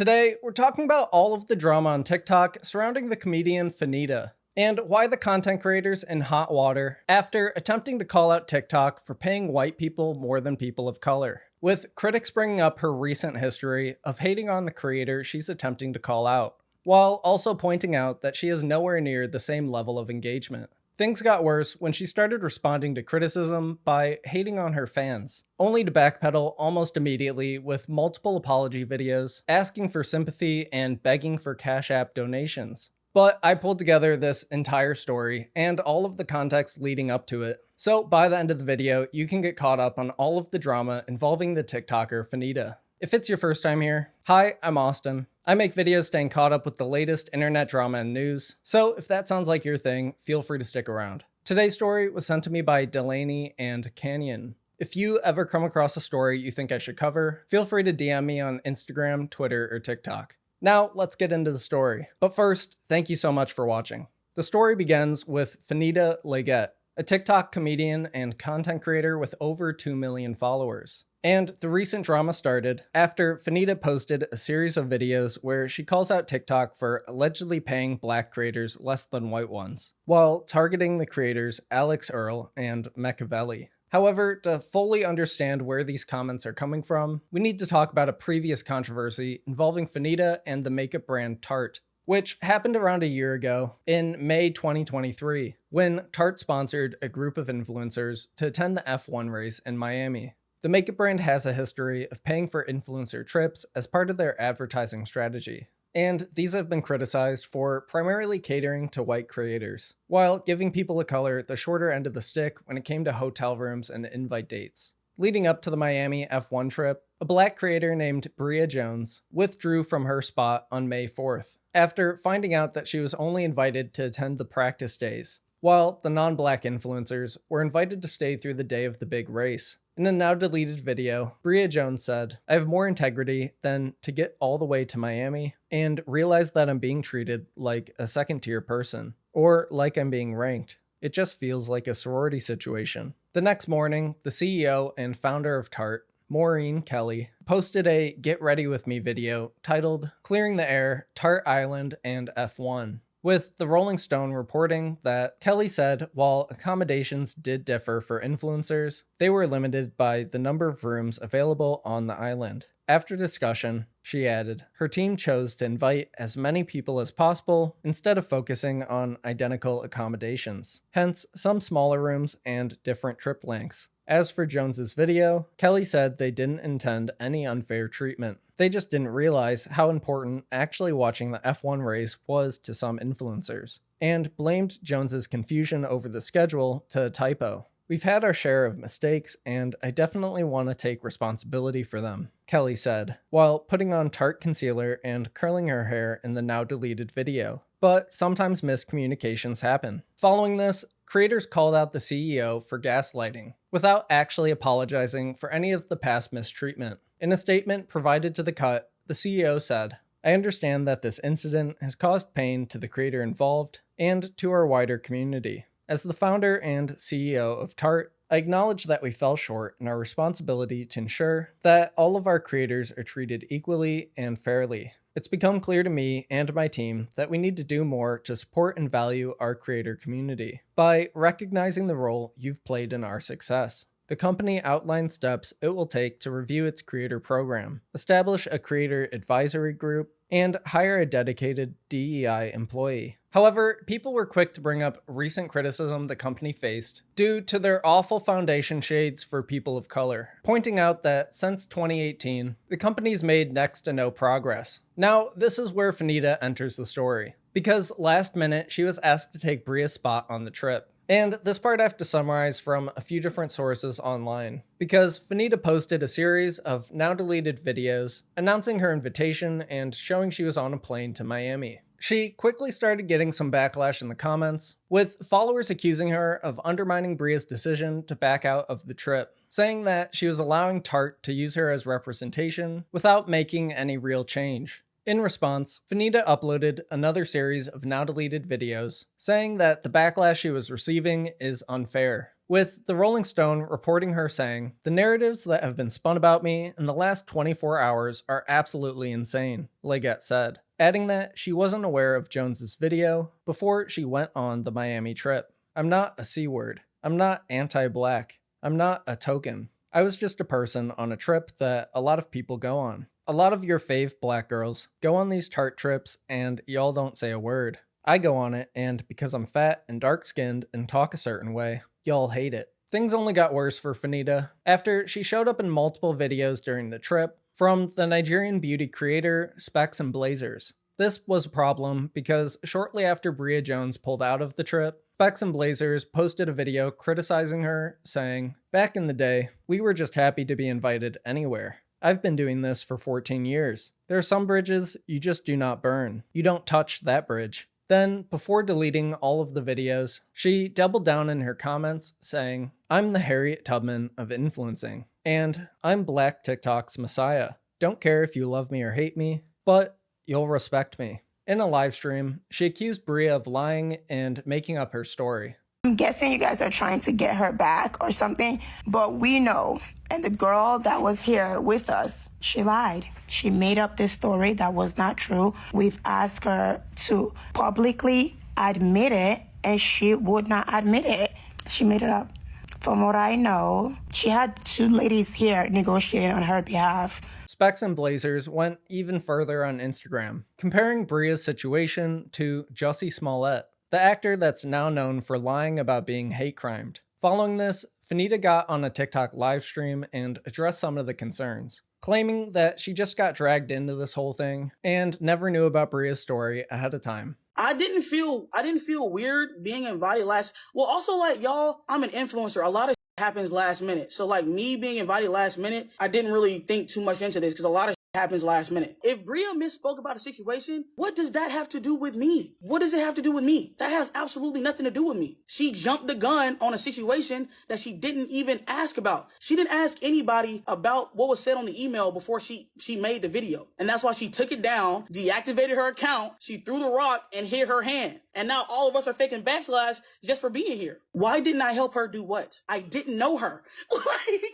Today, we're talking about all of the drama on TikTok surrounding the comedian Fannita, and why the content creators in hot water after attempting to call out TikTok for paying white people more than people of color, with critics bringing up her recent history of hating on the creator she's attempting to call out, while also pointing out that she is nowhere near the same level of engagement. Things got worse when she started responding to criticism by hating on her fans, only to backpedal almost immediately with multiple apology videos, asking for sympathy and begging for Cash App donations. But I pulled together this entire story and all of the context leading up to it, so by the end of the video, you can get caught up on all of the drama involving the TikToker Fannita. If it's your first time here, hi, I'm Austin. I make videos staying caught up with the latest internet drama and news, so if that sounds like your thing, feel free to stick around. Today's story was sent to me by Delaney and Canyon. If you ever come across a story you think I should cover, feel free to DM me on Instagram, Twitter, or TikTok. Now, let's get into the story. But first, thank you so much for watching. The story begins with Fannita Leggett, a TikTok comedian and content creator with over 2 million followers. And the recent drama started after Fannita posted a series of videos where she calls out TikTok for allegedly paying black creators less than white ones, while targeting the creators Alix Earle and Meccavelli. However, to fully understand where these comments are coming from, we need to talk about a previous controversy involving Fannita and the makeup brand Tarte, which happened around a year ago in May 2023, when Tarte sponsored a group of influencers to attend the F1 race in Miami. The makeup brand has a history of paying for influencer trips as part of their advertising strategy, and these have been criticized for primarily catering to white creators, while giving people of color the shorter end of the stick when it came to hotel rooms and invite dates. Leading up to the Miami F1 trip, a black creator named Bria Jones withdrew from her spot on May 4th, after finding out that she was only invited to attend the practice days, while the non-black influencers were invited to stay through the day of the big race. In a now-deleted video, Bria Jones said, "I have more integrity than to get all the way to Miami and realize that I'm being treated like a second-tier person, or like I'm being ranked. It just feels like a sorority situation." The next morning, the CEO and founder of Tarte, Maureen Kelly, posted a Get Ready With Me video titled Clearing the Air, Tarte Island, and F1. With the Rolling Stone reporting that Kelly said while accommodations did differ for influencers, they were limited by the number of rooms available on the island. After discussion, she added, her team chose to invite as many people as possible instead of focusing on identical accommodations, hence some smaller rooms and different trip lengths. As for Jones's video, Kelly said they didn't intend any unfair treatment. They just didn't realize how important actually watching the F1 race was to some influencers, and blamed Jones's confusion over the schedule to a typo. We've had our share of mistakes, and I definitely want to take responsibility for them, Kelly said, while putting on Tarte concealer and curling her hair in the now-deleted video. But sometimes miscommunications happen. Following this, creators called out the CEO for gaslighting, without actually apologizing for any of the past mistreatment. In a statement provided to The Cut, the CEO said, "I understand that this incident has caused pain to the creator involved and to our wider community. As the founder and CEO of Tarte, I acknowledge that we fell short in our responsibility to ensure that all of our creators are treated equally and fairly. It's become clear to me and my team that we need to do more to support and value our creator community by recognizing the role you've played in our success. The company outlined steps it will take to review its creator program, establish a creator advisory group, and hire a dedicated DEI employee." However, people were quick to bring up recent criticism the company faced due to their awful foundation shades for people of color, pointing out that since 2018, the company's made next to no progress. Now, this is where Fannita enters the story, because last minute she was asked to take Bria's spot on the trip. And this part I have to summarize from a few different sources online, because Fannita posted a series of now-deleted videos announcing her invitation and showing she was on a plane to Miami. She quickly started getting some backlash in the comments, with followers accusing her of undermining Bria's decision to back out of the trip, saying that she was allowing Tarte to use her as representation without making any real change. In response, Fannita uploaded another series of now-deleted videos, saying that the backlash she was receiving is unfair, with the Rolling Stone reporting her saying, "The narratives that have been spun about me in the last 24 hours are absolutely insane," Leggett said, adding that she wasn't aware of Jones's video before she went on the Miami trip. "I'm not a C-word. I'm not anti-black. I'm not a token. I was just a person on a trip that a lot of people go on. A lot of your fave black girls go on these Tarte trips and y'all don't say a word. I go on it, and because I'm fat and dark-skinned and talk a certain way, y'all hate it." Things only got worse for Fannita after she showed up in multiple videos during the trip from the Nigerian beauty creator Specs and Blazers. This was a problem because shortly after Bria Jones pulled out of the trip, Specs and Blazers posted a video criticizing her, saying, "Back in the day, we were just happy to be invited anywhere. I've been doing this for 14 years. There are some bridges you just do not burn. You don't touch that bridge." Then, before deleting all of the videos, she doubled down in her comments, saying, "I'm the Harriet Tubman of influencing, and I'm Black TikTok's messiah. Don't care if you love me or hate me, but you'll respect me." In a live stream, she accused Bria of lying and making up her story. "I'm guessing you guys are trying to get her back or something, but we know, and the girl that was here with us, she lied. She made up this story that was not true. We've asked her to publicly admit it, and she would not admit it. She made it up. From what I know, she had two ladies here negotiating on her behalf." Specs and Blazers went even further on Instagram, comparing Bria's situation to Jussie Smollett, the actor that's now known for lying about being hate crimed. Following this, Fannita got on a TikTok live stream and addressed some of the concerns, claiming that she just got dragged into this whole thing and never knew about Bria's story ahead of time. I didn't feel weird being invited well, also, like, y'all, I'm an influencer. A lot of happens last minute. So, like, me being invited last minute, I didn't really think too much into this because a lot of happens last minute. If Bria misspoke about a situation, what does that have to do with me? What does it have to do with me? That has absolutely nothing to do with me. She jumped the gun on a situation that she didn't even ask about. She didn't ask anybody about what was said on the email before she made the video. And that's why she took it down, deactivated her account, she threw the rock and hit her hand. And now all of us are faking backslash just for being here. Why didn't I help her do what? I didn't know her. Like,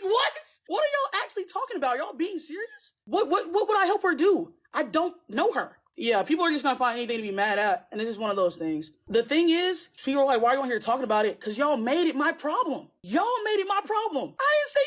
what? What are y'all actually talking about? Y'all being serious? What would I help her do? I don't know her. Yeah, people are just gonna find anything to be mad at, and this is one of those things. The thing is, people are like, "Why are you on here talking about it?" Because y'all made it my problem. Y'all made it my problem. I didn't say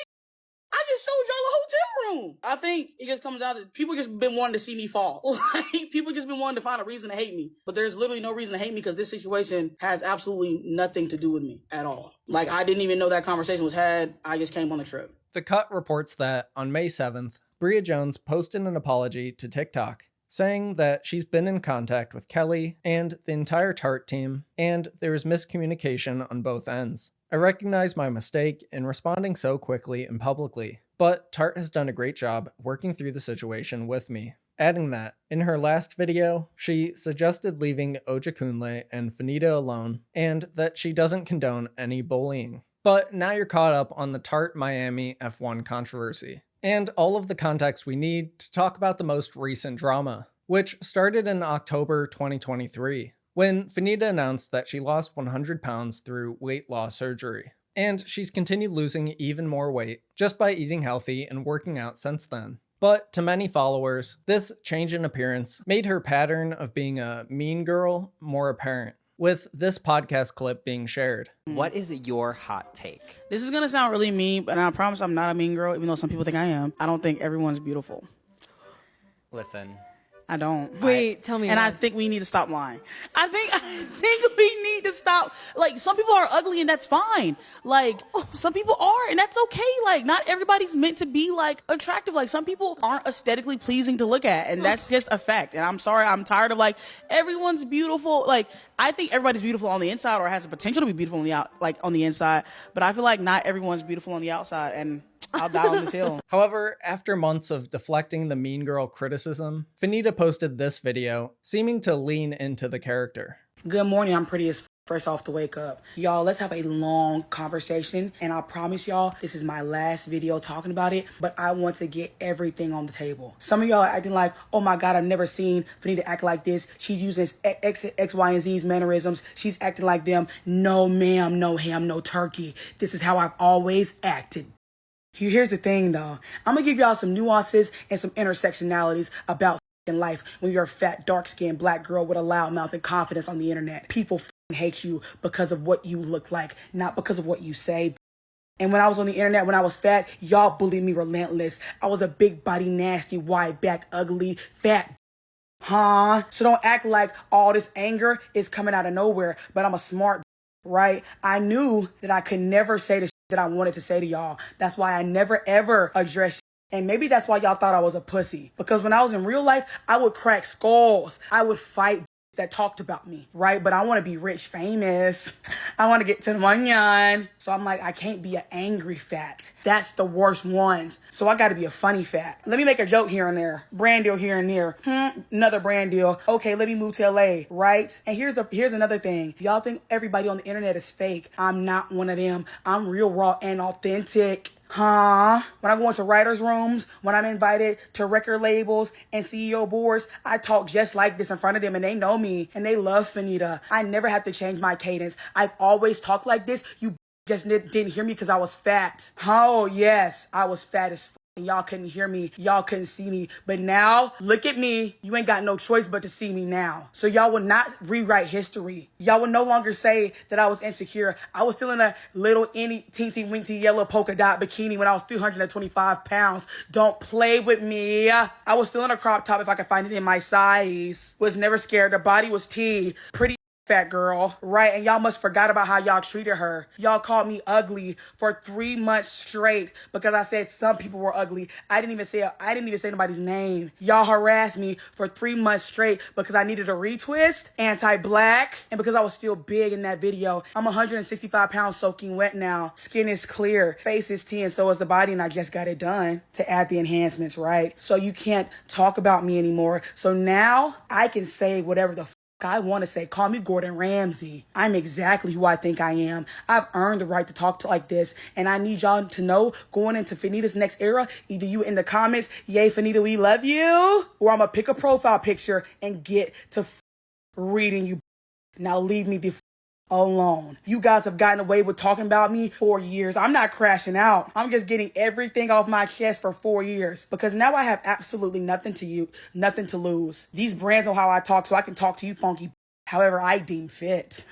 I just showed y'all a hotel room. I think it just comes out that people just been wanting to see me fall. Like, people just been wanting to find a reason to hate me. But there's literally no reason to hate me because this situation has absolutely nothing to do with me at all. Like, I didn't even know that conversation was had. I just came on the trip. The Cut reports that on May 7th, Bria Jones posted an apology to TikTok, saying that she's been in contact with Kelly and the entire Tarte team, and there was miscommunication on both ends. "I recognize my mistake in responding so quickly and publicly, but Tarte has done a great job working through the situation with me." Adding that, in her last video, she suggested leaving Ojakunle and Fannita alone, and that she doesn't condone any bullying. But now you're caught up on the Tarte Miami F1 controversy, and all of the context we need to talk about the most recent drama, which started in October 2023, when Fannita announced that she lost 100 pounds through weight loss surgery. And she's continued losing even more weight just by eating healthy and working out since then. But to many followers, this change in appearance made her pattern of being a mean girl more apparent, with this podcast clip being shared. What is your hot take? This is gonna sound really mean, but I promise I'm not a mean girl, even though some people think I am. I don't think everyone's beautiful. Listen. I don't. Wait, tell me. And I think we need to stop lying. I think we need to stop. Like, some people are ugly and that's fine. Like, some people are and that's okay. Like, not everybody's meant to be, like, attractive. Like, some people aren't aesthetically pleasing to look at, and that's just a fact. And I'm sorry, I'm tired of, like, everyone's beautiful. Like, I think everybody's beautiful on the inside or has the potential to be beautiful on the on the inside. But I feel like not everyone's beautiful on the outside, and I'll die on this hill. However, after months of deflecting the mean girl criticism, Fannita posted this video, seeming to lean into the character. Good morning, I'm pretty as fresh off the wake up. Y'all, let's have a long conversation. And I promise y'all, this is my last video talking about it, but I want to get everything on the table. Some of y'all are acting like, oh my God, I've never seen Fannita act like this. She's using X, Y, and Z's mannerisms. She's acting like them. No, ma'am, no ham, no turkey. This is how I've always acted. Here's the thing though. I'm gonna give y'all some nuances and some intersectionalities about life when you're a fat, dark-skinned black girl with a loud mouth and confidence on the internet. People hate you because of what you look like, not because of what you say. And when I was on the internet, when I was fat, y'all bullied me relentless. I was a big body, nasty, wide back, ugly, fat. Huh? So don't act like all this anger is coming out of nowhere, but I'm a smart, right? I knew that I could never say the shit that I wanted to say to y'all. That's why I never ever addressed. And maybe that's why y'all thought I was a pussy. Because when I was in real life, I would crack skulls. I would fight that talked about me, right? But I want to be rich, famous. I want to get to the money. So I'm like, I can't be an angry fat. That's the worst ones. So I got to be a funny fat. Let me make a joke here and there. Brand deal here and there. Another brand deal. Okay, let me move to LA, right? And here's another thing. Y'all think everybody on the internet is fake. I'm not one of them. I'm real, raw, and authentic. Huh? When I go into writers' rooms, when I'm invited to record labels and CEO boards, I talk just like this in front of them and they know me and they love Fannita. I never have to change my cadence. I've always talked like this. You just didn't hear me because I was fat. Oh, yes, I was fat as fuck. Y'all couldn't hear me. Y'all couldn't see me. But now, look at me. You ain't got no choice but to see me now. So y'all will not rewrite history. Y'all will no longer say that I was insecure. I was still in a little teensy weensy yellow polka dot bikini when I was 325 pounds. Don't play with me. I was still in a crop top if I could find it in my size. Was never scared. The body was tea. Pretty fat girl, right? And y'all must forgot about how y'all treated her. Y'all called me ugly for 3 months straight because I said some people were ugly. I didn't even say nobody's name. Y'all harassed me for 3 months straight because I needed a retwist, anti-black, and because I was still big in that video. I'm 165 pounds soaking wet now. Skin is clear, face is tea, and so is the body, and I just got it done to add the enhancements, right? So you can't talk about me anymore. So now I can say whatever the I want to say. Call me Gordon Ramsay. I'm exactly who I think I am. I've earned the right to talk like this. And I need y'all to know going into Fannita's next era, either you in the comments, yay, Fannita, we love you, or I'm going to pick a profile picture and get to reading you. Now leave me the alone. You guys have gotten away with talking about me for years. I'm not crashing out. I'm just getting everything off my chest for 4 years because now I have absolutely nothing to lose. These brands know how I talk, so I can talk to you funky however I deem fit.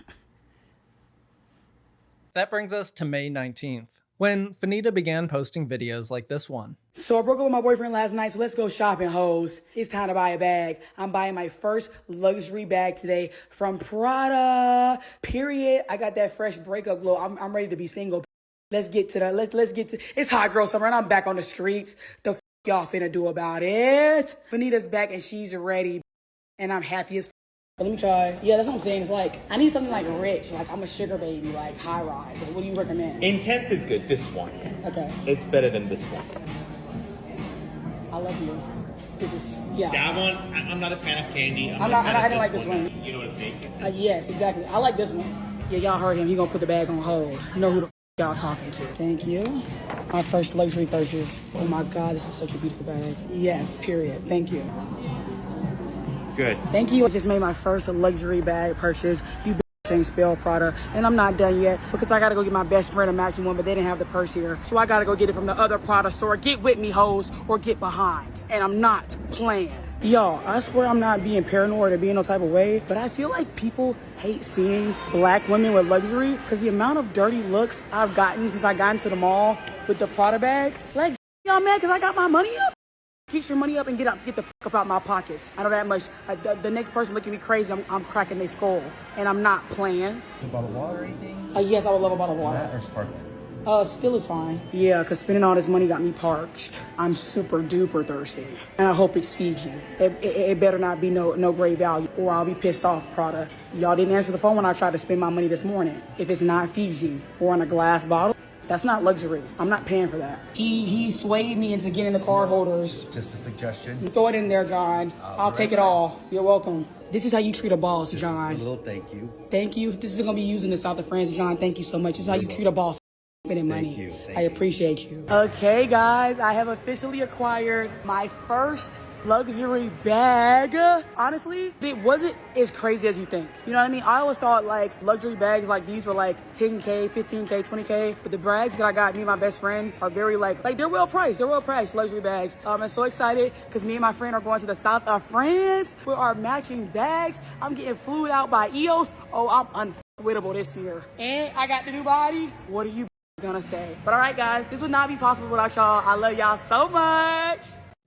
That brings us to May 19th, when Fannita began posting videos like this one. So I broke up with my boyfriend last night, so let's go shopping, hoes. It's time to buy a bag. I'm buying my first luxury bag today from Prada, period. I got that fresh breakup glow. I'm ready to be single. Let's get to it's hot girl summer and I'm back on the streets. The f y'all finna do about it? Fannita's back and she's ready and I'm happy as f. Let me try. Yeah, that's what I'm saying. It's like, I need something like rich. Like, I'm a sugar baby, like high rise. Like, what do you recommend? Intense is good, this one. Okay. It's better than this one. I love you. This is, yeah. That one, I'm not a fan of candy. I didn't like this one. You know what I'm saying? Yes, exactly. I like this one. Yeah, y'all heard him. He gonna put the bag on hold. You know who the f y'all talking to. Thank you. My first luxury purchase. Oh my God, this is such a beautiful bag. Yes, period. Thank you. Good. Thank you. I just made my first luxury bag purchase. You can't spell Prada. And I'm not done yet because I gotta go get my best friend a matching one, but they didn't have the purse here. So I gotta go get it from the other Prada store. Get with me, hoes, or get behind. And I'm not playing. Y'all, I swear I'm not being paranoid or being no type of way, but I feel like people hate seeing black women with luxury because the amount of dirty looks I've gotten since I got into the mall with the Prada bag. Like, y'all mad because I got my money up? Get your money up and get the fuck up out my pockets. I know that much. The next person looking at me crazy, I'm cracking their skull. And I'm not playing. A bottle of water or anything? Yes, I would love a bottle of water. That or sparkling? Still is fine. Yeah, because spending all this money got me parched. I'm super duper thirsty. And I hope it's Fiji. It better not be no great value or I'll be pissed off, Prada. Y'all didn't answer the phone when I tried to spend my money this morning. If it's not Fiji or in a glass bottle, That's not luxury. I'm not paying for that. He swayed me into getting the card holders. Just a suggestion. Throw it in there, John. I'll take it all. You're welcome. This is how you treat a boss, John. A little thank you. Thank you. This is going to be used in the south of France, John. Thank you so much. This is how you treat a boss. Spending money. Thank you. I appreciate you. Okay, guys, I have officially acquired my first luxury bag. Honestly, it wasn't as crazy as you think. You know what I mean? I always thought like luxury bags like these were like 10K, 15K, 20K. But the bags that I got, me and my best friend, are very like they're well priced. They're well priced luxury bags. I'm so excited because me and my friend are going to the south of France with our matching bags. I'm getting flued out by EOS. Oh, I'm unwittable this year. And I got the new body. What are you gonna say? But all right, guys, this would not be possible without y'all. I love y'all so much.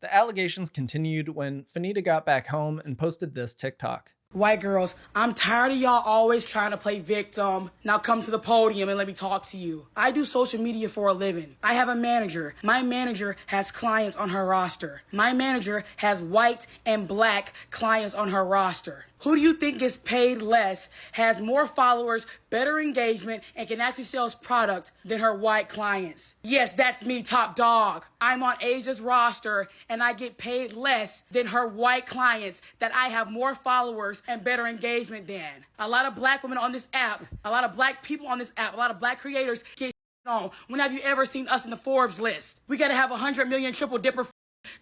The allegations continued when Fannita got back home and posted this TikTok. White girls, I'm tired of y'all always trying to play victim. Now come to the podium and let me talk to you. I do social media for a living. I have a manager. My manager has clients on her roster. My manager has white and black clients on her roster. Who do you think gets paid less, has more followers, better engagement, and can actually sell products than her white clients? Yes, that's me, top dog. I'm on Asia's roster, and I get paid less than her white clients that I have more followers and better engagement than. A lot of black women on this app, a lot of black people on this app, a lot of black creators get on. When have you ever seen us in the Forbes list? We gotta have 100 million triple dipper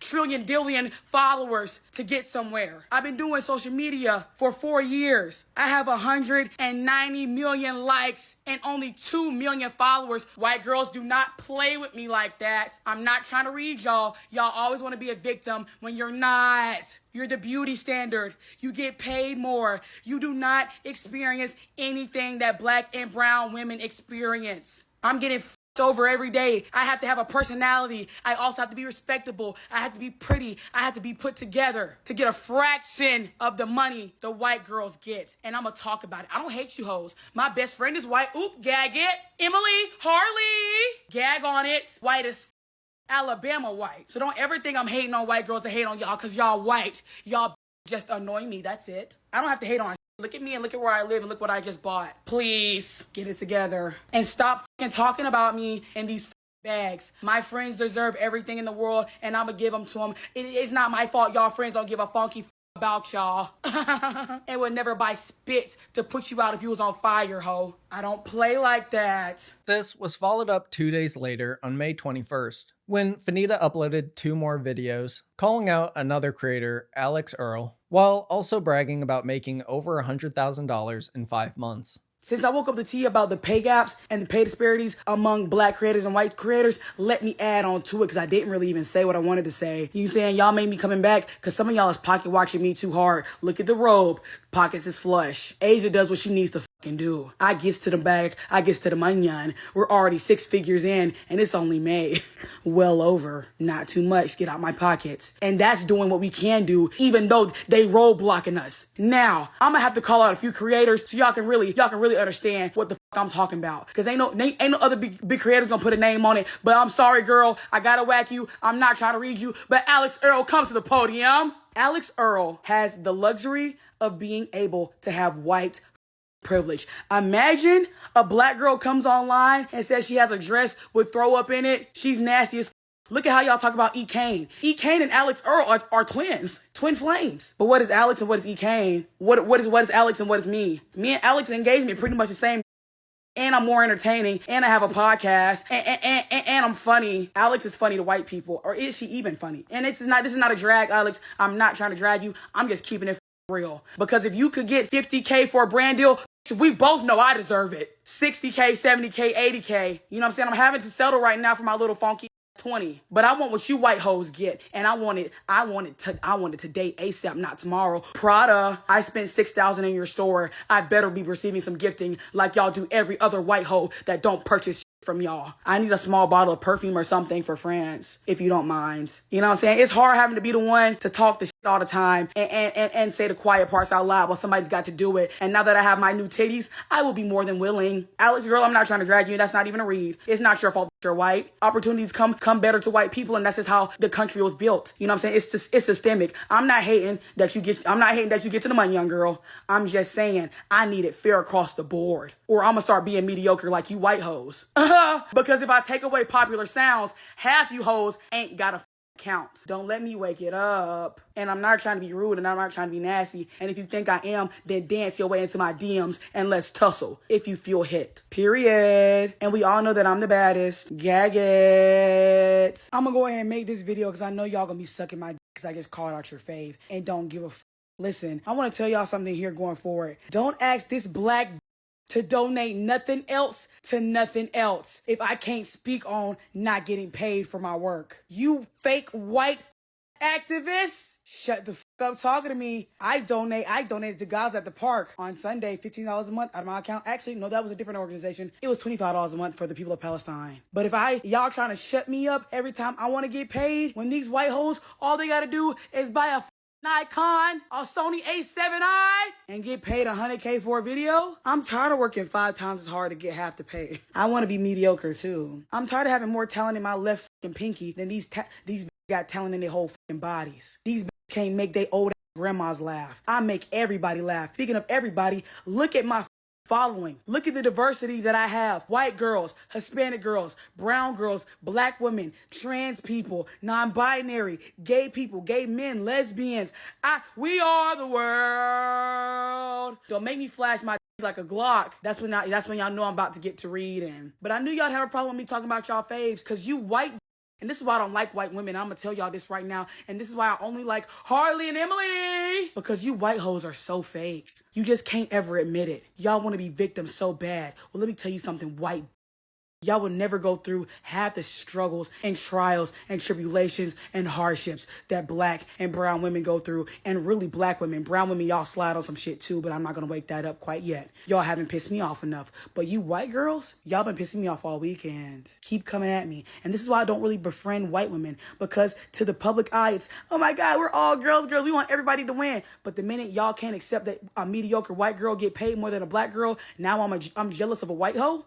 trillion dillion followers to get somewhere. I've been doing social media for 4 years. I have 190 million likes and only 2 million followers. White girls, do not play with me like that. I'm not trying to read y'all. Y'all always want to be a victim when you're not. You're the beauty standard. You get paid more. You do not experience anything that black and brown women experience. I'm getting over every day. I have to have a personality. I also have to be respectable. I have to be pretty. I have to be put together to get a fraction of the money the white girls get. And I'm gonna talk about it. I don't hate you hoes. My best friend is white. Oop, gag it. Emily, Harley, gag on it. White as Alabama white. So don't ever think I'm hating on white girls or hate on y'all because y'all white. Y'all just annoy me. That's it. I don't have to hate on. Look at me and look at where I live and look what I just bought. Please get it together and stop talking about me in these bags. My friends deserve everything in the world and I'm gonna give them to them. It's not my fault y'all friends don't give a funky about y'all. And would never buy spit to put you out if you was on fire, ho. I don't play like that. This was followed up 2 days later on May 21st, when Fannita uploaded 2 more videos calling out another creator, Alix Earle, while also bragging about making over $100,000 in 5 months. Since I woke up to tea about the pay gaps and the pay disparities among black creators and white creators, let me add on to it because I didn't really even say what I wanted to say. You saying y'all made me coming back because some of y'all is pocket watching me too hard. Look at the robe. Pockets is flush. Asia does what she needs to fucking do. I gets to the bag. I gets to the money. We're already 6 figures in and it's only May. Well over. Not too much. Get out my pockets. And that's doing what we can do even though they roadblocking us. Now, I'm gonna have to call out a few creators so y'all can really understand what the fuck I'm talking about. Cause ain't no other big creators gonna put a name on it. But I'm sorry, girl. I gotta whack you. I'm not trying to read you. But Alix Earle, come to the podium. Alix Earle has the luxury of being able to have white privilege. Imagine a black girl comes online and says she has a dress with throw up in it. She's nasty as Look at how y'all talk about E. Kane. E. Kane and Alix Earle are twins. Twin flames. But what is Alix and what is E. Kane? What is Alix and what is me? Me and Alix engagement pretty much the same. And I'm more entertaining. And I have a podcast. And I'm funny. Alix is funny to white people. Or is she even funny? And this is not a drag, Alix. I'm not trying to drag you. I'm just keeping it real. Because if you could get $50K for a brand deal, we both know I deserve it. $60K, $70K, $80K. You know what I'm saying? I'm having to settle right now for my little funky 20. But I want what you white hoes get. And I want it today, ASAP, not tomorrow. Prada, I spent $6,000 in your store. I better be receiving some gifting like y'all do every other white hoe that don't purchase from y'all. I need a small bottle of perfume or something for France, if you don't mind. You know what I'm saying? It's hard having to be the one to talk the shit all the time and say the quiet parts out loud, but somebody's got to do it. And now that I have my new titties, I will be more than willing. Alix Earle, I'm not trying to drag you. That's not even a read. It's not your fault. are white. Opportunities come better to white people, and that's just how the country was built. You know what I'm saying? It's systemic. I'm not hating that you get to the money, young girl. I'm just saying I need it fair across the board, or I'm gonna start being mediocre like you white hoes. Because if I take away popular sounds, half you hoes ain't got a count. Don't let me wake it up. And I'm not trying to be rude, and I'm not trying to be nasty. And if you think I am, then dance your way into my DMs and let's tussle if you feel hit. Period. And we all know that I'm the baddest. Gag it. I'm gonna go ahead and make this video because I know y'all gonna be sucking my dick because I just called out your fave and don't give a Listen, I want to tell y'all something here going forward. Don't ask this black to donate nothing else to nothing else if I can't speak on not getting paid for my work. You fake white activists, shut the up talking to me. I donated to Guys at the Park on Sunday, $15 a month out of my account. Actually, no, that was a different organization. It was $25 a month for the people of Palestine. But if y'all trying to shut me up every time I want to get paid, when these white hoes, all they got to do is buy a Nikon, a Sony A7i, and get paid $100K for a video. I'm tired of working 5 times as hard to get half the pay. I want to be mediocre too. I'm tired of having more talent in my left fucking pinky than these got talent in their whole fucking bodies. These can't make their old grandmas laugh. I make everybody laugh. Speaking of everybody, look at my following. Look at the diversity that I have. White girls, Hispanic girls, brown girls, black women, trans people, non-binary, gay people, gay men, lesbians. We are the world. Don't make me flash my like a Glock. That's when y'all know I'm about to get to reading. But I knew y'all have a problem with me talking about y'all faves because you white. And this is why I don't like white women. I'm going to tell y'all this right now. And this is why I only like Harley and Emily. Because you white hoes are so fake. You just can't ever admit it. Y'all want to be victims so bad. Well, let me tell you something, white. Y'all will never go through half the struggles and trials and tribulations and hardships that black and brown women go through. And really black women. Brown women, y'all slide on some shit too, but I'm not going to wake that up quite yet. Y'all haven't pissed me off enough. But you white girls, y'all been pissing me off all weekend. Keep coming at me. And this is why I don't really befriend white women. Because to the public eye, it's, oh my God, we're all girls. We want everybody to win. But the minute y'all can't accept that a mediocre white girl get paid more than a black girl, now I'm jealous of a white hoe?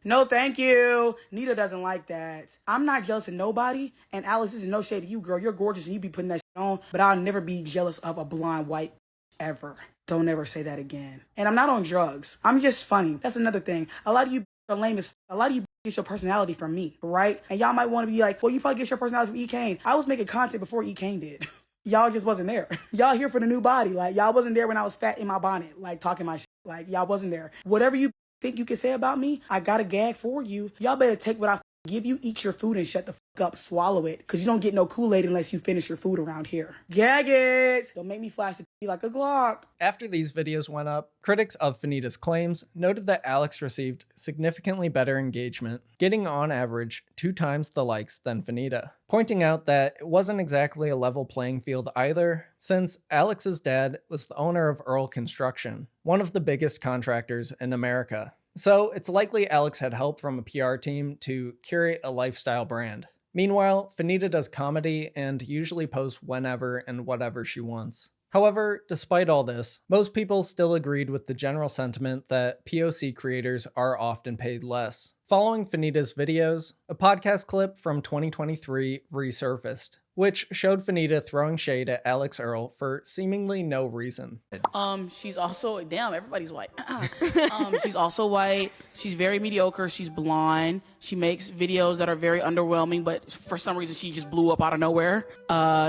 No, thank you. Nita doesn't like that. I'm not jealous of nobody. And Alice, this is no shade to you, girl. You're gorgeous and you be putting that shit on. But I'll never be jealous of a blonde white ever. Don't ever say that again. And I'm not on drugs. I'm just funny. That's another thing. A lot of you are lame as a lot of you get your personality from me, right? And y'all might want to be like, well, you probably get your personality from E. Kane. I was making content before E. Kane did. Y'all just wasn't there. Y'all here for the new body. Like, y'all wasn't there when I was fat in my bonnet, like talking my shit. Like, y'all wasn't there. Whatever you think you can say about me, I got a gag for you. Y'all better take what I give you, eat your food, and shut the fuck up, swallow it. Because you don't get no Kool-Aid unless you finish your food around here. Gag it! Don't make me flash the like a Glock. After these videos went up, critics of Fannita's claims noted that Alix received significantly better engagement, getting on average 2 times the likes than Fannita, pointing out that it wasn't exactly a level playing field either, since Alix's dad was the owner of Earle Construction, one of the biggest contractors in America. So it's likely Alix had help from a PR team to curate a lifestyle brand. Meanwhile, Fannita does comedy and usually posts whenever and whatever she wants. However, despite all this, most people still agreed with the general sentiment that POC creators are often paid less. Following Fannita's videos, a podcast clip from 2023 resurfaced, which showed Fannita throwing shade at Alix Earle for seemingly no reason. She's also, damn, everybody's white. She's also white. She's very mediocre. She's blonde. She makes videos that are very underwhelming, but for some reason she just blew up out of nowhere.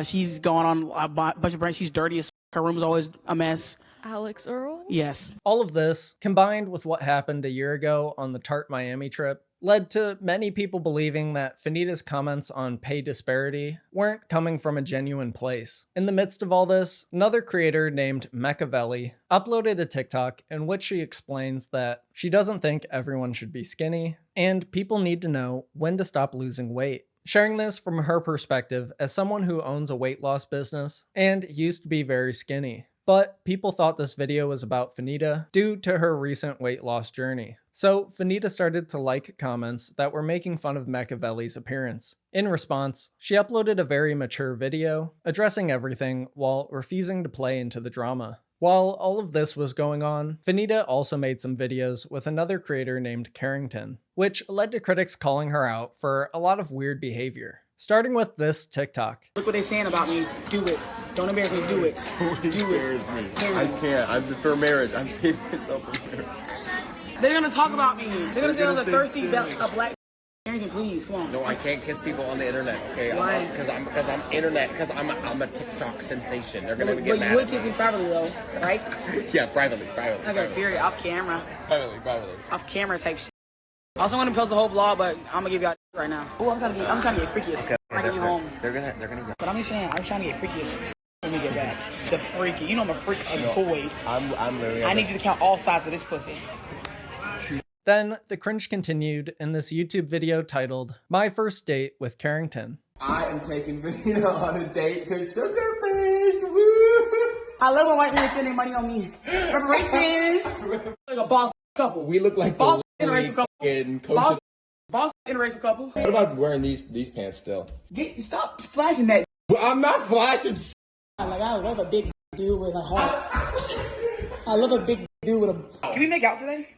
She's going on a bunch of brands. She's dirty as her room is always a mess. Alix Earle? Yes. All of this, combined with what happened a year ago on the Tarte Miami trip, led to many people believing that Fannita's comments on pay disparity weren't coming from a genuine place. In the midst of all this, another creator named Meccavelli uploaded a TikTok in which she explains that she doesn't think everyone should be skinny, and people need to know when to stop losing weight. Sharing this from her perspective as someone who owns a weight loss business and used to be very skinny. But people thought this video was about Fannita due to her recent weight loss journey. So Fannita started to like comments that were making fun of Meccavelli's appearance. In response, she uploaded a very mature video addressing everything while refusing to play into the drama. While all of this was going on, Fannita also made some videos with another creator named Carrington, which led to critics calling her out for a lot of weird behavior. Starting with this TikTok. Look what they're saying about me. Do it. Don't embarrass me. Do it. Do it. I can't. I'm for marriage. I'm saving myself for marriage. They're gonna talk about me. They're gonna say I was a thirsty black. Carrington, please, come on. No, I can't kiss people on the internet. Okay, why? Because I'm internet. Because I'm a TikTok sensation. They're gonna get But mad. you would at kiss me. me privately though, right? Yeah, privately. Okay, period. Off camera. Privately. Off camera type shit. I also want to post the whole vlog, but I'm gonna give y'all right now. Oh, I'm trying to get freaky as I'm gonna get home. They're gonna. But I'm just saying, I'm trying to get freaky as when we get back. The freaky. You know I'm a freak avoid. I'm literally. I need you to count all sides of this pussy. Then the cringe continued in this YouTube video titled My First Date with Carrington. I am taking Fannita on a date to Sugar Face. Woo! I love when white men spending money on me. Reparations. Like a boss couple. We look like boss the interracial couple. coach. Boss interracial couple. What about wearing these pants still? Stop flashing that. Well, I'm not flashing. Like I love a big dude with a heart. I love a big dude with a. Can we make out today?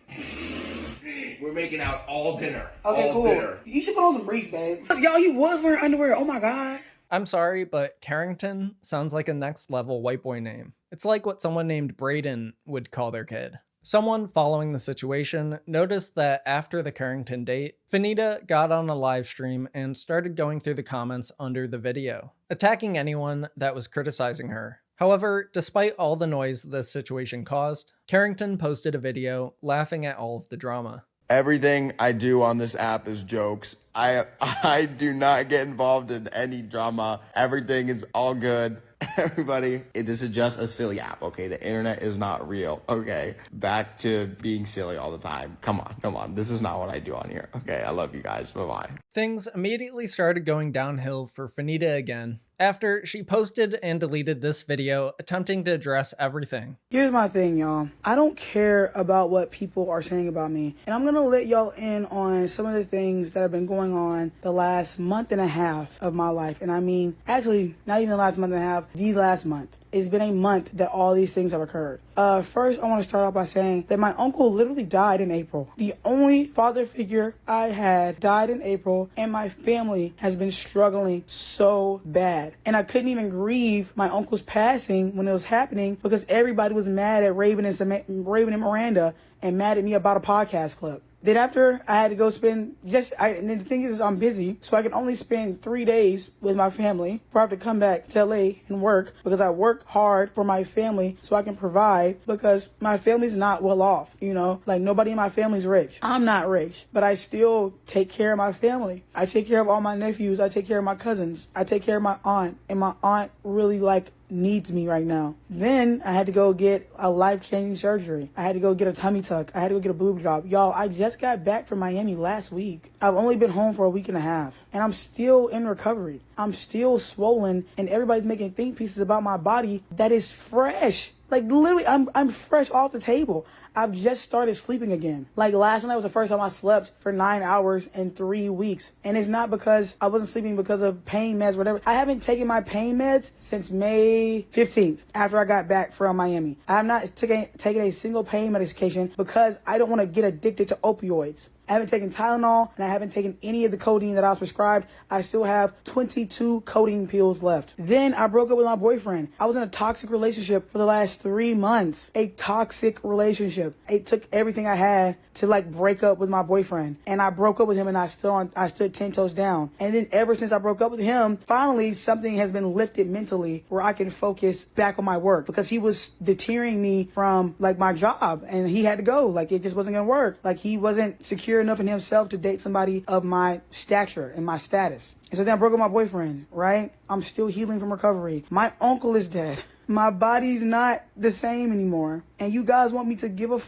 We're making out all dinner. Okay, all cool. Dinner. You should put on some briefs, babe. Y'all, he was wearing underwear. Oh my god. I'm sorry, but Carrington sounds like a next level white boy name. It's like what someone named Braden would call their kid. Someone following the situation noticed that after the Carrington date, Fannita got on a live stream and started going through the comments under the video, attacking anyone that was criticizing her. However, despite all the noise this situation caused, Carrington posted a video laughing at all of the drama. Everything I do on this app is jokes. I do not get involved in any drama. Everything is all good. Everybody, this is just a silly app, okay? The internet is not real, okay? Back to being silly all the time. Come on. This is not what I do on here, okay? I love you guys. Bye-bye. Things immediately started going downhill for Fannita again, after she posted and deleted this video attempting to address everything. Here's my thing, y'all. I don't care about what people are saying about me. And I'm gonna let y'all in on some of the things that have been going on the last month and a half of my life. And I mean, actually, not even the last month and a half, the last month. It's been a month that all these things have occurred. First, I want to start off by saying that my uncle literally died in April. The only father figure I had died in April, and my family has been struggling so bad. And I couldn't even grieve my uncle's passing when it was happening because everybody was mad at Raven and Miranda and mad at me about a podcast clip. Then after, I had to go spend, and then the thing is, I'm busy, so I can only spend 3 days with my family before I have to come back to LA and work, because I work hard for my family so I can provide, because my family's not well off, you know? Like, nobody in my family's rich. I'm not rich, but I still take care of my family. I take care of all my nephews. I take care of my cousins. I take care of my aunt, and my aunt really, needs me right now. Then I had to go get a life-changing surgery. I had to go get a tummy tuck. I had to go get a boob job. Y'all, I just got back from Miami last week. I've only been home for a week and a half, and I'm still in recovery. I'm still swollen, and everybody's making think pieces about my body that is fresh. Like, literally, I'm fresh off the table. I've just started sleeping again. Like, last night was the first time I slept for 9 hours in 3 weeks. And it's not because I wasn't sleeping because of pain meds or whatever. I haven't taken my pain meds since May 15th, after I got back from Miami. I have not taken a single pain medication because I don't want to get addicted to opioids. I haven't taken Tylenol, and I haven't taken any of the codeine that I was prescribed. I still have 22 codeine pills left. Then I broke up with my boyfriend. I was in a toxic relationship for the last 3 months. A toxic relationship. It took everything I had to break up with my boyfriend. And I broke up with him, and I stood 10 toes down. And then ever since I broke up with him, finally something has been lifted mentally where I can focus back on my work, because he was deterring me from my job, and he had to go. It just wasn't gonna work. He wasn't secure enough in himself to date somebody of my stature and my status. And so then I broke up with my boyfriend, right? I'm still healing from recovery. My uncle is dead. My body's not the same anymore. And you guys want me to give a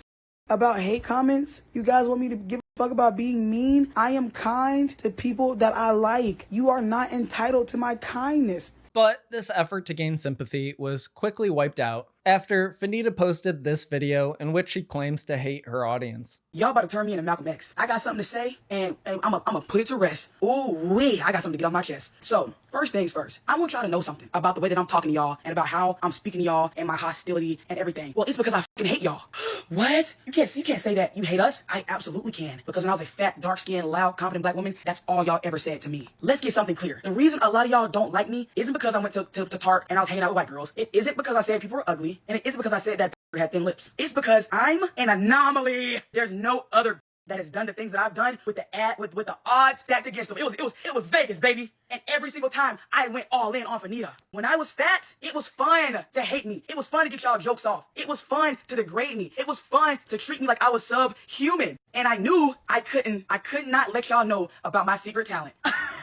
about hate comments? You guys want me to give a fuck about being mean? I am kind to people that I like. You are not entitled to my kindness. But this effort to gain sympathy was quickly wiped out after Fannita posted this video in which she claims to hate her audience. Y'all about to turn me into Malcolm X. I got something to say, and I'm gonna put it to rest. Ooh-wee, I got something to get off my chest. So, first things first, I want y'all to know something about the way that I'm talking to y'all and about how I'm speaking to y'all and my hostility and everything. Well, it's because I fucking hate y'all. What? You can't say that you hate us? I absolutely can. Because when I was a fat, dark-skinned, loud, confident black woman, that's all y'all ever said to me. Let's get something clear. The reason a lot of y'all don't like me isn't because I went to Tarte and I was hanging out with white girls. It isn't because I said people were ugly, and it isn't because I said that had thin lips. It's because I'm an anomaly. There's no other that has done the things that I've done with the odds stacked against them. It was Vegas, baby. And every single time I went all in on Fannita. When I was fat, it was fun to hate me. It was fun to get y'all jokes off. It was fun to degrade me. It was fun to treat me like I was subhuman. And I knew I could not let y'all know about my secret talent.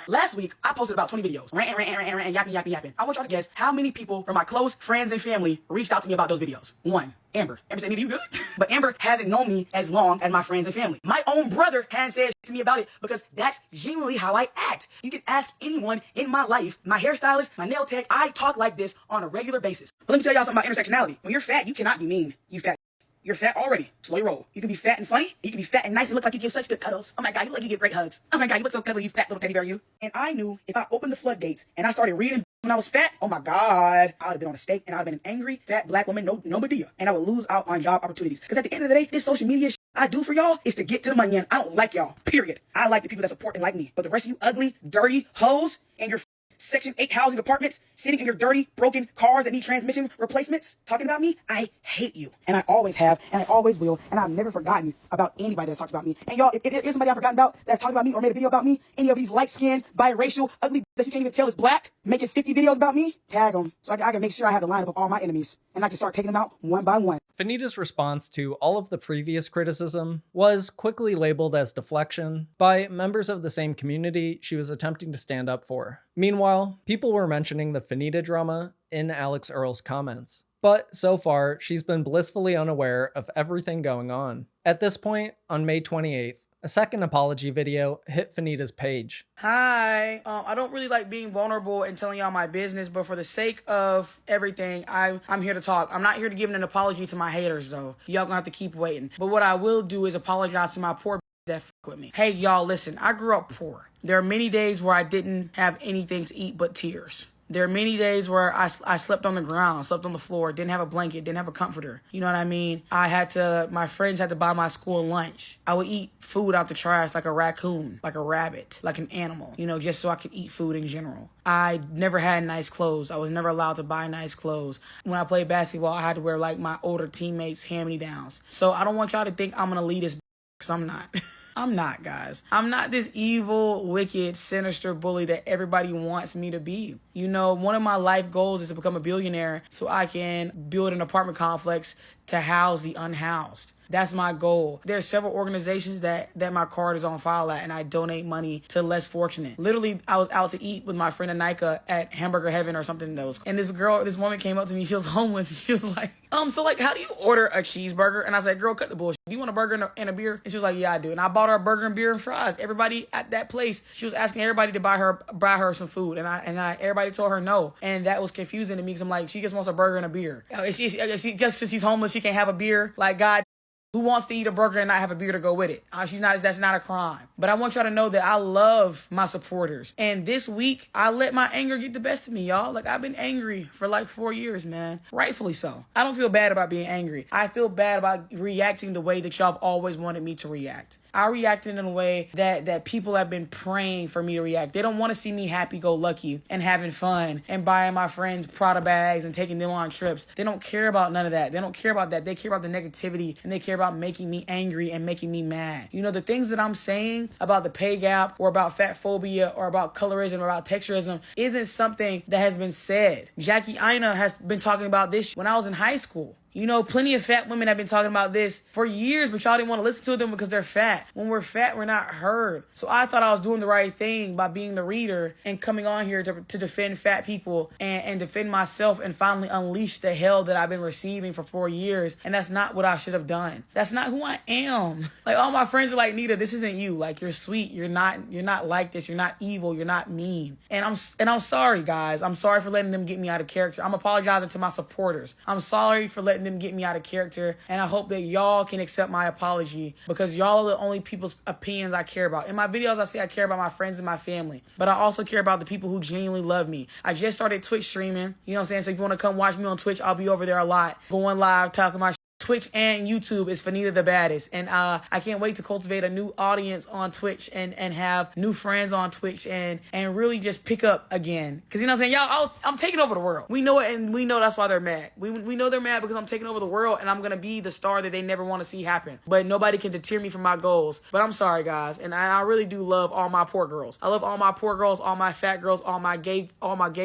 Last week, I posted about 20 videos. Ranting, yapping. I want y'all to guess how many people from my close friends and family reached out to me about those videos. 1. Amber. Amber said, "Nita, you good?" But Amber hasn't known me as long as my friends and family. My own brother hasn't said to me about it because that's genuinely how I act. You can ask anyone in my life, my hairstylist, my nail tech, I talk like this on a regular basis. But let me tell y'all something about intersectionality. When you're fat, you cannot be mean. You fat. You're fat already. Slow your roll. You can be fat and funny. You can be fat and nice and look like you give such good cuddles. Oh my God, you look like you give great hugs. Oh my God, you look so cuddly, you fat little teddy bear, you. And I knew if I opened the floodgates and I started reading when I was fat, oh my God, I would have been on a stake and I would have been an angry, fat black woman, no Medea. And I would lose out on job opportunities. Because at the end of the day, this social media shit I do for y'all is to get to the money, and I don't like y'all, period. I like the people that support and like me. But the rest of you ugly, dirty hoes and your Section 8 housing apartments, sitting in your dirty, broken cars that need transmission replacements, talking about me, I hate you. And I always have, and I always will, and I've never forgotten about anybody that's talked about me. And y'all, if there's somebody I've forgotten about that's talked about me or made a video about me, any of these light-skinned, biracial, ugly that you can't even tell is black, making 50 videos about me, tag them so I can make sure I have the lineup of all my enemies, and I can start taking them out one by one. Fannita's response to all of the previous criticism was quickly labeled as deflection by members of the same community she was attempting to stand up for. Meanwhile, people were mentioning the Fannita drama in Alix Earle's comments. But so far, she's been blissfully unaware of everything going on. At this point, on May 28th, a second apology video hit Fannita's page. Hi, I don't really like being vulnerable and telling y'all my business, but for the sake of everything, I'm here to talk. I'm not here to give an apology to my haters, though. Y'all gonna have to keep waiting. But what I will do is apologize to my poor that fuck with me. Hey, y'all, listen, I grew up poor. There are many days where I didn't have anything to eat but tears. There are many days where I slept on the ground, slept on the floor, didn't have a blanket, didn't have a comforter. You know what I mean? My friends had to buy my school lunch. I would eat food out the trash like a raccoon, like a rabbit, like an animal, just so I could eat food in general. I never had nice clothes. I was never allowed to buy nice clothes. When I played basketball, I had to wear like my older teammates' hand-me-downs. So I don't want y'all to think I'm gonna lead this because I'm not. I'm not, guys. I'm not this evil, wicked, sinister bully that everybody wants me to be. One of my life goals is to become a billionaire so I can build an apartment complex to house the unhoused. That's my goal. There's several organizations that my card is on file at, and I donate money to less fortunate. Literally, I was out to eat with my friend Anika at Hamburger Heaven or something. And this woman came up to me. She was homeless. She was like, so like, how do you order a cheeseburger? And I said, girl, cut the bullshit. Do you want a burger and a beer? And she was like, yeah, I do. And I bought her a burger and beer and fries. Everybody at that place, she was asking everybody to buy her some food. And everybody told her no. And that was confusing to me because I'm like, she just wants a burger and a beer. She just because she's homeless, she can't have a beer. Like, God, who wants to eat a burger and not have a beer to go with it? That's not a crime. But I want y'all to know that I love my supporters. And this week, I let my anger get the best of me, y'all. Like, I've been angry for like 4 years, man. Rightfully so. I don't feel bad about being angry. I feel bad about reacting the way that y'all have always wanted me to react. I reacted in a way that people have been praying for me to react. They don't want to see me happy-go-lucky and having fun and buying my friends Prada bags and taking them on trips. They don't care about none of that. They don't care about that. They care about the negativity, and they care about making me angry and making me mad. The things that I'm saying about the pay gap or about fat phobia or about colorism or about texturism isn't something that has been said. Jackie Aina has been talking about this when I was in high school. You know, plenty of fat women have been talking about this for years, but y'all didn't want to listen to them because they're fat. When we're fat, we're not heard. So I thought I was doing the right thing by being the reader and coming on here to defend fat people and defend myself and finally unleash the hell that I've been receiving for 4 years. And that's not what I should have done. That's not who I am. Like, all my friends are like, Nita, this isn't you. Like, you're sweet. You're not like this. You're not evil. You're not mean. And I'm sorry, guys. I'm sorry for letting them get me out of character. I'm apologizing to my supporters. I'm sorry for letting them get me out of character. And I hope that y'all can accept my apology, because y'all are the only people's opinions I care about. In my videos, I say I care about my friends and my family, but I also care about the people who genuinely love me. I just started Twitch streaming. You know what I'm saying? So if you want to come watch me on Twitch, I'll be over there a lot, going live, talking my Twitch and YouTube is Fannita the Baddest. And I can't wait to cultivate a new audience on Twitch and have new friends on Twitch and really just pick up again. Because, you know what I'm saying? Y'all, I'm taking over the world. We know it, and we know that's why they're mad. We know they're mad because I'm taking over the world and I'm going to be the star that they never want to see happen. But nobody can deter me from my goals. But I'm sorry, guys. And I really do love all my poor girls. I love all my poor girls, all my fat girls, all my gay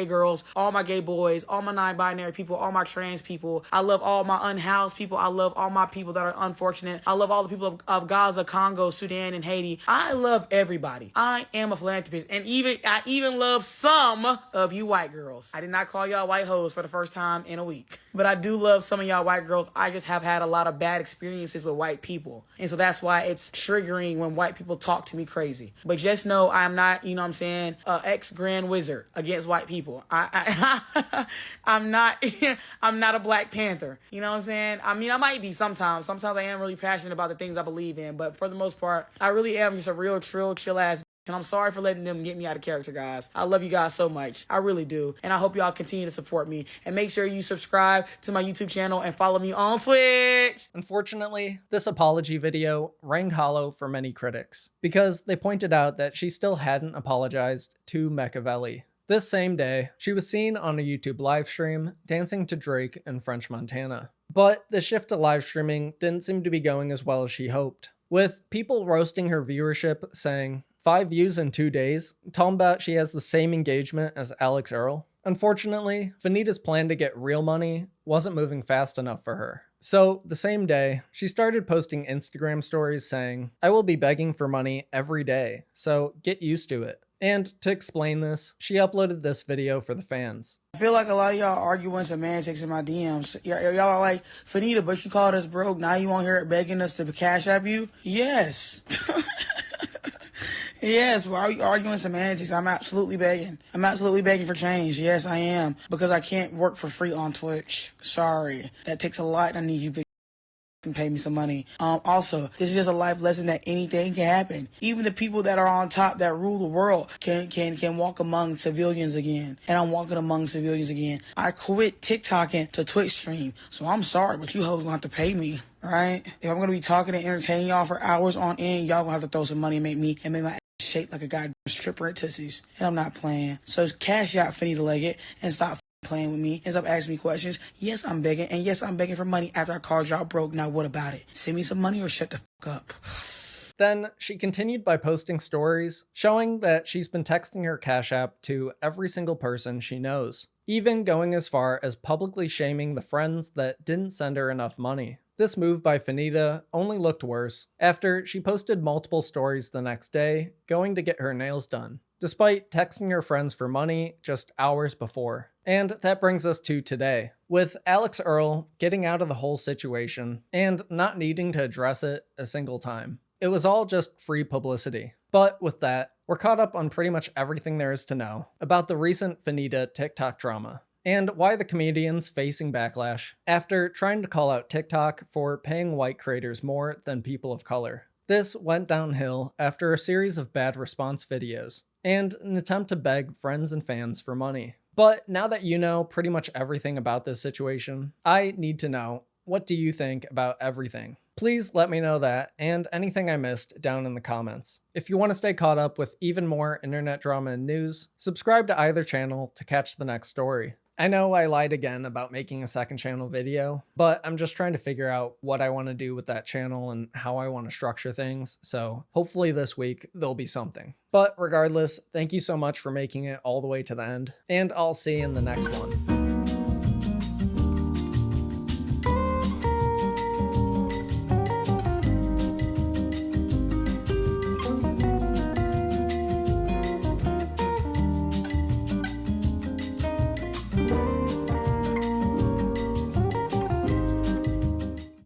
girls, all my gay boys, all my non-binary people, all my trans people. I love all my unhoused people. I love all my people that are unfortunate. I love all the people of Gaza, Congo, Sudan, and Haiti. I love everybody. I am a philanthropist. And I even love some of you white girls. I did not call y'all white hoes for the first time in a week. But I do love some of y'all white girls. I just have had a lot of bad experiences with white people. And so that's why it's triggering when white people talk to me crazy. But just know I'm not, you know what I'm saying, ex-grand wizard against white people. I'm not a Black Panther. You know what I'm saying? I mean, I might be sometimes. Sometimes I am really passionate about the things I believe in. But for the most part, I really am just a real chill ass. And I'm sorry for letting them get me out of character, guys. I love you guys so much. I really do. And I hope y'all continue to support me. And make sure you subscribe to my YouTube channel and follow me on Twitch. Unfortunately, this apology video rang hollow for many critics, because they pointed out that she still hadn't apologized to Meccavelli. This same day, she was seen on a YouTube livestream dancing to Drake in French Montana. But the shift to live streaming didn't seem to be going as well as she hoped, with people roasting her viewership, saying 5 views in 2 days, talking about she has the same engagement as Alix Earle. Unfortunately, Fannita's plan to get real money wasn't moving fast enough for her. So the same day, she started posting Instagram stories saying, "I will be begging for money every day, so get used to it." And to explain this, she uploaded this video for the fans. I feel like a lot of y'all arguing semantics in my DMs. Y'all are like, Fannita, but you called us broke. Now you won't hear it begging us to cash app you? Yes. Yes, why are you arguing semantics? I'm absolutely begging. I'm absolutely begging for change. Yes, I am. Because I can't work for free on Twitch. Sorry. That takes a lot. I need you big can pay me some money. Also, this is just a life lesson that anything can happen. Even the people that are on top that rule the world can walk among civilians again. And I'm walking among civilians again. I quit TikToking to Twitch stream. So I'm sorry, but you hoes gonna have to pay me. Right? If I'm gonna be talking and entertaining y'all for hours on end, y'all gonna have to throw some money and make my ass shaped like a goddamn stripper at Tussies. And I'm not playing. So just cash out Fannita Leggett and stop playing with me and stop asking me questions. Yes, I'm begging, and yes, I'm begging for money after I called y'all broke. Now what about it? Send me some money or shut the fuck up. Then she continued by posting stories showing that she's been texting her Cash App to every single person she knows, even going as far as publicly shaming the friends that didn't send her enough money. This move by Fannita only looked worse after she posted multiple stories the next day going to get her nails done, despite texting her friends for money just hours before. And that brings us to today, with Alix Earle getting out of the whole situation and not needing to address it a single time. It was all just free publicity. But with that, we're caught up on pretty much everything there is to know about the recent Fannita TikTok drama, and why the comedian's facing backlash after trying to call out TikTok for paying white creators more than people of color. This went downhill after a series of bad response videos, and an attempt to beg friends and fans for money. But now that you know pretty much everything about this situation, I need to know, what do you think about everything? Please let me know that and anything I missed down in the comments. If you want to stay caught up with even more internet drama and news, subscribe to either channel to catch the next story. I know I lied again about making a second channel video, but I'm just trying to figure out what I want to do with that channel and how I want to structure things, so hopefully this week there'll be something. But regardless, thank you so much for making it all the way to the end, and I'll see you in the next one.